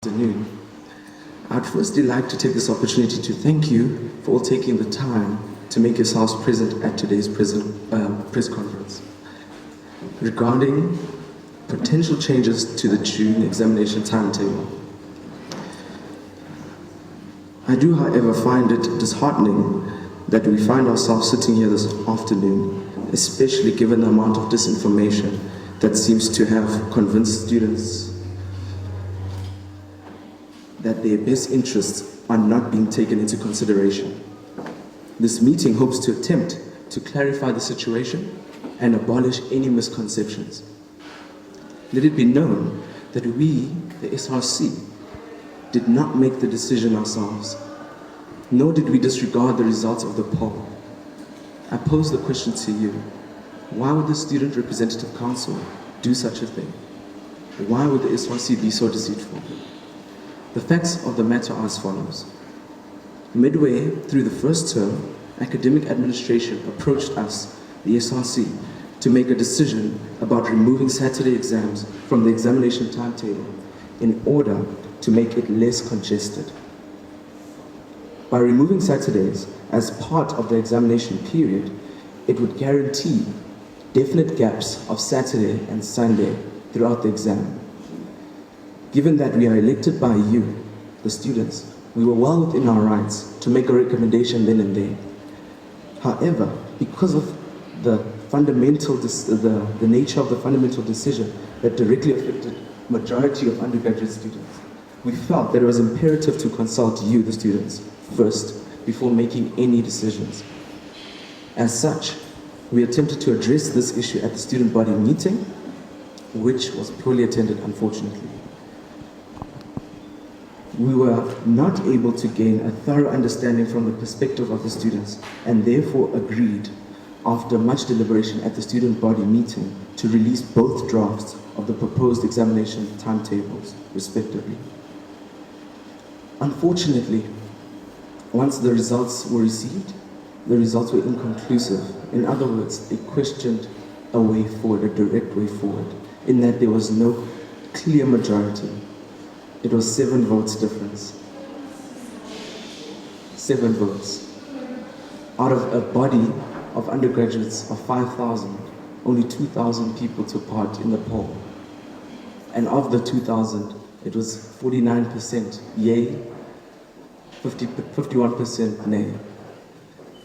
Afternoon. I'd firstly like to take this opportunity to thank you for all taking the time to make yourselves present at today's press conference regarding potential changes to the June examination timetable. I do, however, find it disheartening that we find ourselves sitting here this afternoon, especially given the amount of disinformation that seems to have convinced students that their best interests are not being taken into consideration. This meeting hopes to attempt to clarify the situation and abolish any misconceptions. Let it be known that we, the SRC, did not make the decision ourselves, nor did we disregard the results of the poll. I pose the question to you: why would the Student Representative Council do such a thing? Why would the SRC be so deceitful? The facts of the matter are as follows. Midway through the first term, academic administration approached us, the SRC, to make a decision about removing Saturday exams from the examination timetable in order to make it less congested. By removing Saturdays as part of the examination period, it would guarantee definite gaps of Saturday and Sunday throughout the exam. Given that we are elected by you, the students, we were well within our rights to make a recommendation then and there. However, because of the nature of the fundamental decision that directly affected majority of undergraduate students, we felt that it was imperative to consult you, the students, first before making any decisions. As such, we attempted to address this issue at the student body meeting, which was poorly attended, unfortunately. We were not able to gain a thorough understanding from the perspective of the students, and therefore agreed, after much deliberation at the student body meeting, to release both drafts of the proposed examination timetables, respectively. Unfortunately, once the results were received, the results were inconclusive. In other words, they questioned a way forward, a direct way forward, in that there was no clear majority. It was 7 votes difference. 7 votes. Out of a body of undergraduates of 5,000, only 2,000 people took part in the poll. And of the 2,000, it was 49% yay, 51% nay.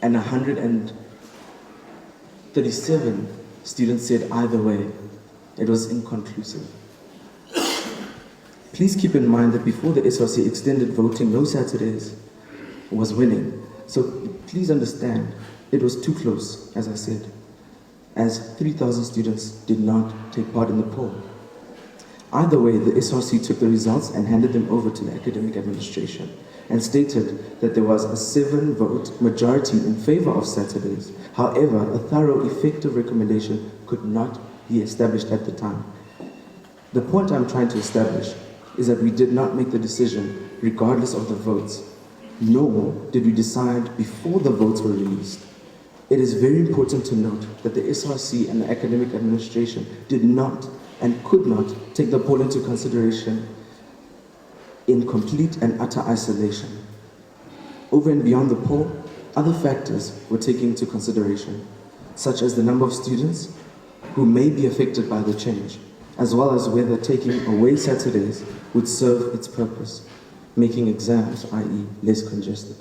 And 137 students said either way. It was inconclusive. Please keep in mind that before the SRC extended voting, no Saturdays was winning. So please understand, it was too close, as I said, as 3,000 students did not take part in the poll. Either way, the SRC took the results and handed them over to the academic administration and stated that there was a 7-vote majority in favor of Saturdays. However, a thorough, effective recommendation could not be established at the time. The point I'm trying to establish is that we did not make the decision regardless of the votes, nor did we decide before the votes were released. It is very important to note that the SRC and the academic administration did not and could not take the poll into consideration in complete and utter isolation. Over and beyond the poll, other factors were taken into consideration, such as the number of students who may be affected by the change, as well as whether taking away Saturdays would serve its purpose, making exams, i.e. less congested.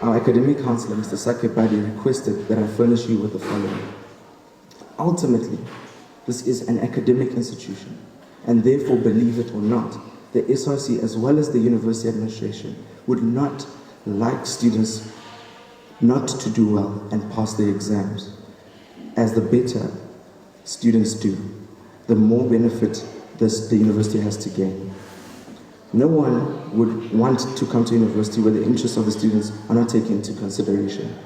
Our academic counselor, Mr. Sakebadi, requested that I furnish you with the following. Ultimately, this is an academic institution, and therefore, believe it or not, the SRC as well as the university administration would not like students not to do well and pass their exams, as the better students do, the more benefit the university has to gain. No one would want to come to university where the interests of the students are not taken into consideration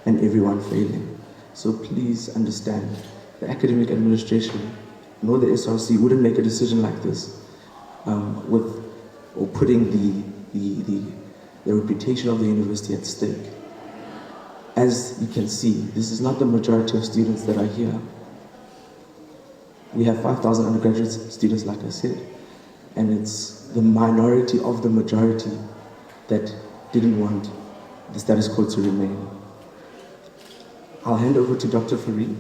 and everyone failing. So please understand, the academic administration nor the SRC wouldn't make a decision like this putting the reputation of the university at stake. As you can see, this is not the majority of students that are here. We have 5,000 undergraduate students, like I said, and it's the minority of the majority that didn't want the status quo to remain. I'll hand over to Dr. Fourie,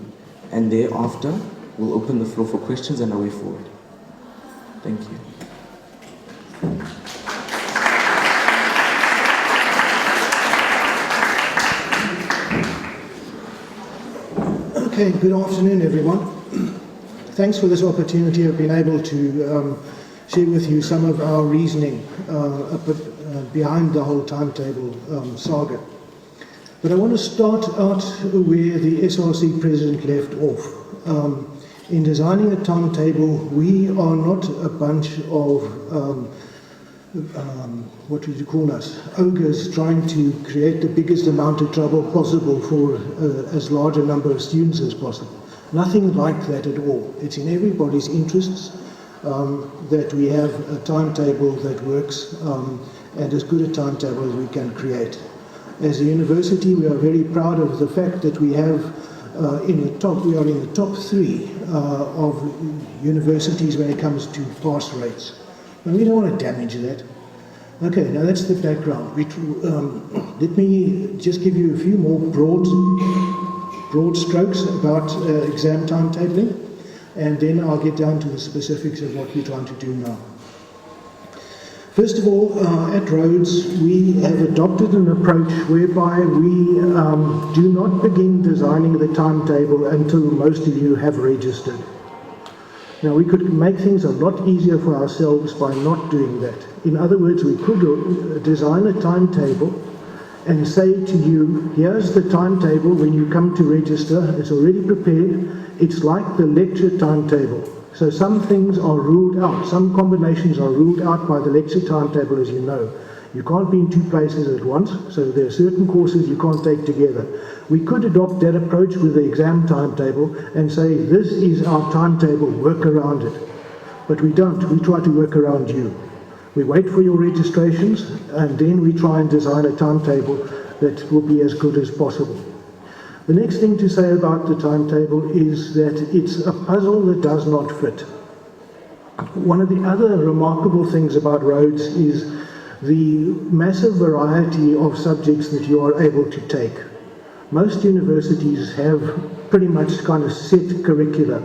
and thereafter we'll open the floor for questions and a way forward. Thank you. Okay, good afternoon, everyone. Thanks for this opportunity of being able to share with you some of our reasoning behind the whole timetable saga. But I want to start out where the SRC President left off. In designing a timetable, we are not a bunch of what would you call us? Ogres trying to create the biggest amount of trouble possible for as large a number of students as possible. Nothing like that at all. It's in everybody's interests that we have a timetable that works and as good a timetable as we can create. As a university, we are very proud of the fact that we have we are in the top 3 of universities when it comes to pass rates. And we don't want to damage that. Okay, now that's the background. Let me just give you a few more broad strokes about exam timetabling, and then I'll get down to the specifics of what we're trying to do now. First of all, at Rhodes, we have adopted an approach whereby we do not begin designing the timetable until most of you have registered. Now, we could make things a lot easier for ourselves by not doing that. In other words, we could design a timetable and say to you, here's the timetable when you come to register, it's already prepared, it's like the lecture timetable. So some things are ruled out, some combinations are ruled out by the lecture timetable, as you know. You can't be in 2 places at once, so there are certain courses you can't take together. We could adopt that approach with the exam timetable and say, this is our timetable, work around it. But we don't, we try to work around you. We wait for your registrations, and then we try and design a timetable that will be as good as possible. The next thing to say about the timetable is that it's a puzzle that does not fit. One of the other remarkable things about Rhodes is the massive variety of subjects that you are able to take. Most universities have pretty much kind of set curricula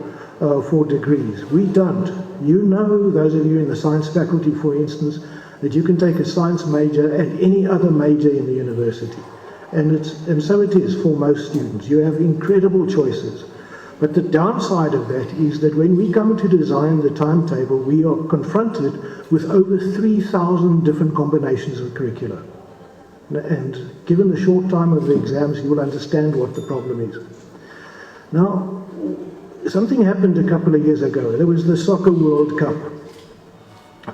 for degrees. We don't. You know, those of you in the science faculty, for instance, that you can take a science major and any other major in the university. And so it is for most students. You have incredible choices. But the downside of that is that when we come to design the timetable, we are confronted with over 3,000 different combinations of curricula. And given the short time of the exams, you will understand what the problem is. Now, something happened a couple of years ago. There was the Soccer World Cup.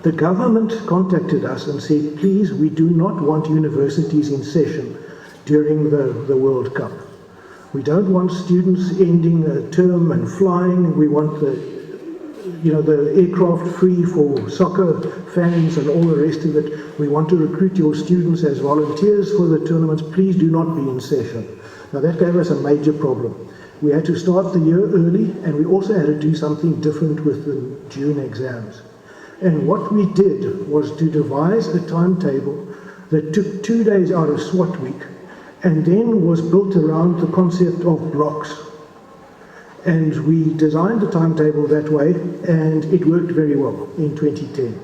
The government contacted us and said, please, we do not want universities in session during the World Cup. We don't want students ending a term and flying. We want the aircraft free for soccer fans and all the rest of it. We want to recruit your students as volunteers for the tournaments. Please do not be in session. Now that gave us a major problem. We had to start the year early, and we also had to do something different with the June exams. And what we did was to devise a timetable that took 2 days out of SWAT week and then was built around the concept of blocks. And we designed the timetable that way, and it worked very well in 2010.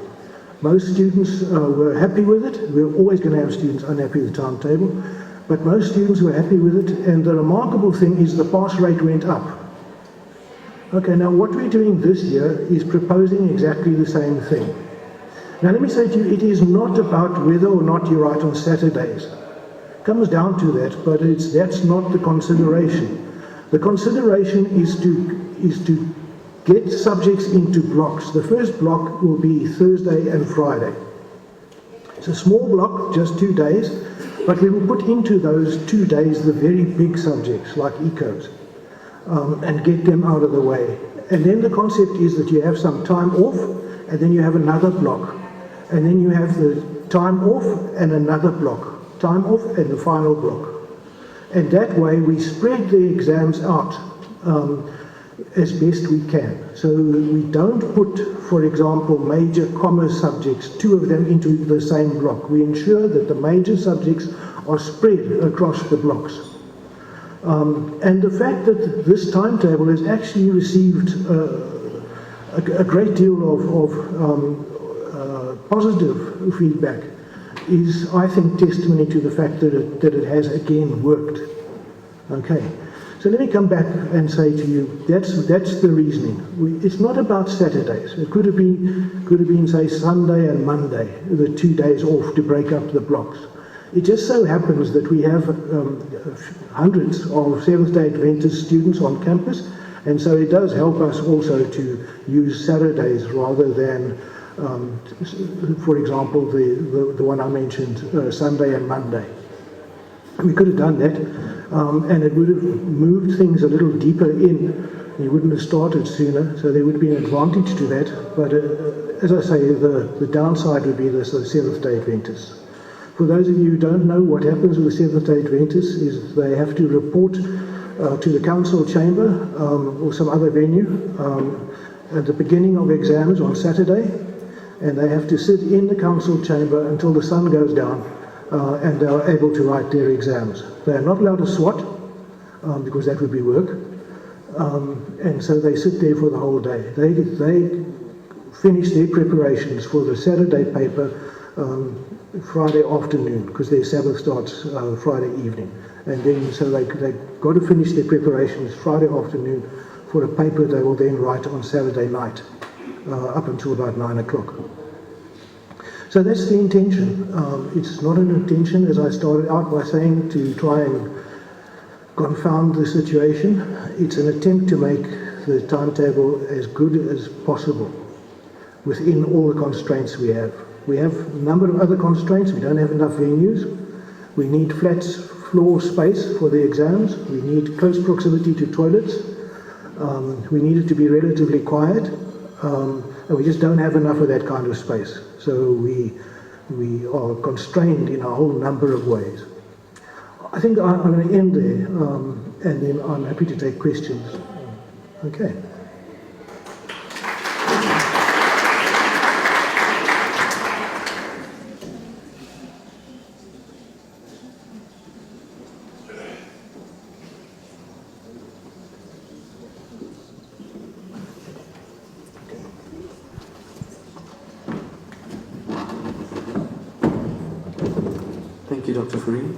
Most students were happy with it. We're always going to have students unhappy with the timetable, but most students were happy with it, and the remarkable thing is the pass rate went up. Okay, now what we're doing this year is proposing exactly the same thing. Now let me say to you, it is not about whether or not you write on Saturdays. It comes down to that, but that's not the consideration. The consideration is to get subjects into blocks. The first block will be Thursday and Friday. It's a small block, just 2 days, but we will put into those 2 days the very big subjects like ecos and get them out of the way. And then the concept is that you have some time off, and then you have another block. And then you have the time off and another block. Time off and the final block. And that way we spread the exams out as best we can. So we don't put, for example, major commerce subjects, 2 of them into the same block. We ensure that the major subjects are spread across the blocks. And the fact that this timetable has actually received a great deal of positive feedback is, I think, testimony to the fact that it has again worked. Okay, so let me come back and say to you, that's the reasoning. It's not about Saturdays. It could have been say Sunday and Monday, the 2 days off to break up the blocks. It just so happens that we have hundreds of Seventh-day Adventist students on campus, and so it does help us also to use Saturdays rather than, for example, the one I mentioned, Sunday and Monday. We could have done that, and it would have moved things a little deeper in. You wouldn't have started sooner, so there would be an advantage to that. But as I say, the downside would be the Seventh-day Adventists. For those of you who don't know, what happens with the Seventh-day Adventists is they have to report to the council chamber or some other venue at the beginning of exams on Saturday, and they have to sit in the council chamber until the sun goes down, and they are able to write their exams. They are not allowed to swat, because that would be work, and so they sit there for the whole day. They finish their preparations for the Saturday paper Friday afternoon, because their Sabbath starts Friday evening, and then so they've got to finish their preparations Friday afternoon for a paper they will then write on Saturday night up until about 9 o'clock. So that's the intention. It's not an intention, as I started out by saying, to try and confound the situation. It's an attempt to make the timetable as good as possible within all the constraints we have. We have a number of other constraints. We don't have enough venues. We need flat floor space for the exams. We need close proximity to toilets. We need it to be relatively quiet. And we just don't have enough of that kind of space. So we are constrained in a whole number of ways. I think I'm going to end there, and then I'm happy to take questions. Okay. Thank you, Dr. Fourie.